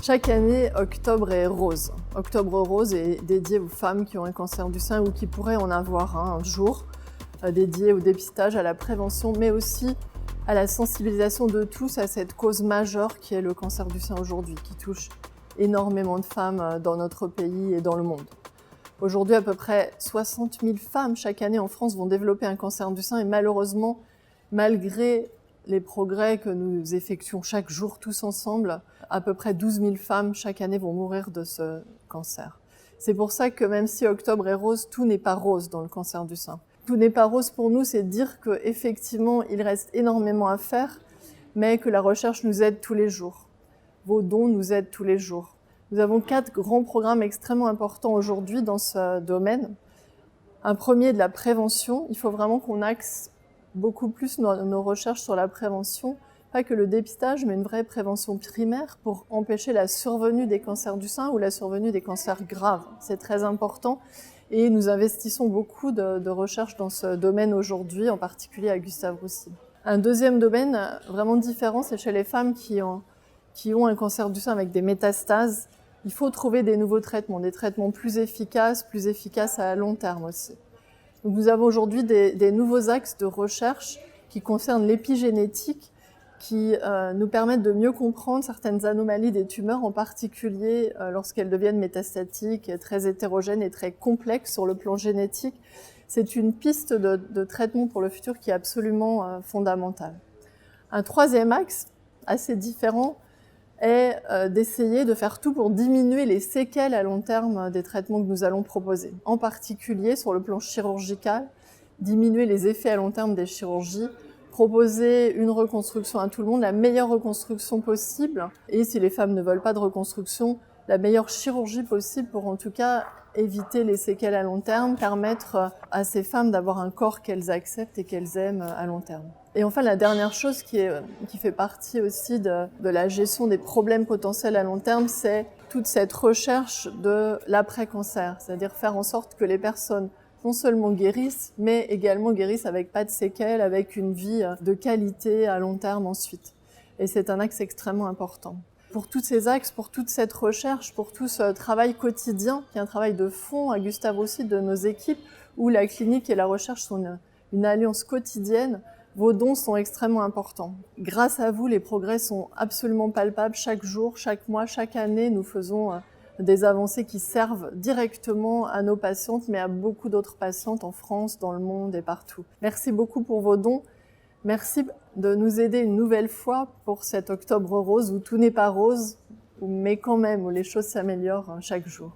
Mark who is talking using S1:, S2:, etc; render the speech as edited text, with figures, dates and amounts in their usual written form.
S1: Chaque année, Octobre est rose. Octobre rose est dédié aux femmes qui ont un cancer du sein ou qui pourraient en avoir un jour, dédié au dépistage, à la prévention, mais aussi à la sensibilisation de tous à cette cause majeure qui est le cancer du sein aujourd'hui, qui touche énormément de femmes dans notre pays et dans le monde. Aujourd'hui, à peu près 60 000 femmes chaque année en France vont développer un cancer du sein et malheureusement, malgré les progrès que nous effectuons chaque jour tous ensemble, à peu près 12 000 femmes chaque année vont mourir de ce cancer. C'est pour ça que même si Octobre est rose, tout n'est pas rose dans le cancer du sein. Tout n'est pas rose pour nous, c'est dire qu'effectivement, il reste énormément à faire, mais que la recherche nous aide tous les jours. Vos dons nous aident tous les jours. Nous avons 4 grands programmes extrêmement importants aujourd'hui dans ce domaine. Un premier de la prévention. Il faut vraiment qu'on axe beaucoup plus nos recherches sur la prévention, pas que le dépistage, mais une vraie prévention primaire pour empêcher la survenue des cancers du sein ou la survenue des cancers graves. C'est très important et nous investissons beaucoup de recherche dans ce domaine aujourd'hui, en particulier à Gustave Roussy. Un deuxième domaine vraiment différent, c'est chez les femmes qui ont un cancer du sein avec des métastases. Il faut trouver des nouveaux traitements, des traitements plus efficaces à long terme aussi. Donc nous avons aujourd'hui des nouveaux axes de recherche qui concernent l'épigénétique, qui nous permettent de mieux comprendre certaines anomalies des tumeurs, en particulier lorsqu'elles deviennent métastatiques, très hétérogènes et très complexes sur le plan génétique. C'est une piste de traitement pour le futur qui est absolument fondamentale. Un troisième axe, assez différent, est d'essayer de faire tout pour diminuer les séquelles à long terme des traitements que nous allons proposer. En particulier, sur le plan chirurgical, diminuer les effets à long terme des chirurgies, proposer une reconstruction à tout le monde, la meilleure reconstruction possible, et si les femmes ne veulent pas de reconstruction, la meilleure chirurgie possible pour en tout cas éviter les séquelles à long terme, permettre à ces femmes d'avoir un corps qu'elles acceptent et qu'elles aiment à long terme. Et enfin, la dernière chose qui fait partie aussi de la gestion des problèmes potentiels à long terme, c'est toute cette recherche de l'après-cancer, c'est-à-dire faire en sorte que les personnes non seulement guérissent, mais également guérissent avec pas de séquelles, avec une vie de qualité à long terme ensuite. Et c'est un axe extrêmement important. Pour tous ces axes, pour toute cette recherche, pour tout ce travail quotidien, qui est un travail de fond à Gustave Roussy de nos équipes, où la clinique et la recherche sont une alliance quotidienne, vos dons sont extrêmement importants. Grâce à vous, les progrès sont absolument palpables chaque jour, chaque mois, chaque année. Nous faisons des avancées qui servent directement à nos patientes, mais à beaucoup d'autres patientes en France, dans le monde et partout. Merci beaucoup pour vos dons. Merci de nous aider une nouvelle fois pour cet Octobre rose où tout n'est pas rose, mais quand même où les choses s'améliorent chaque jour.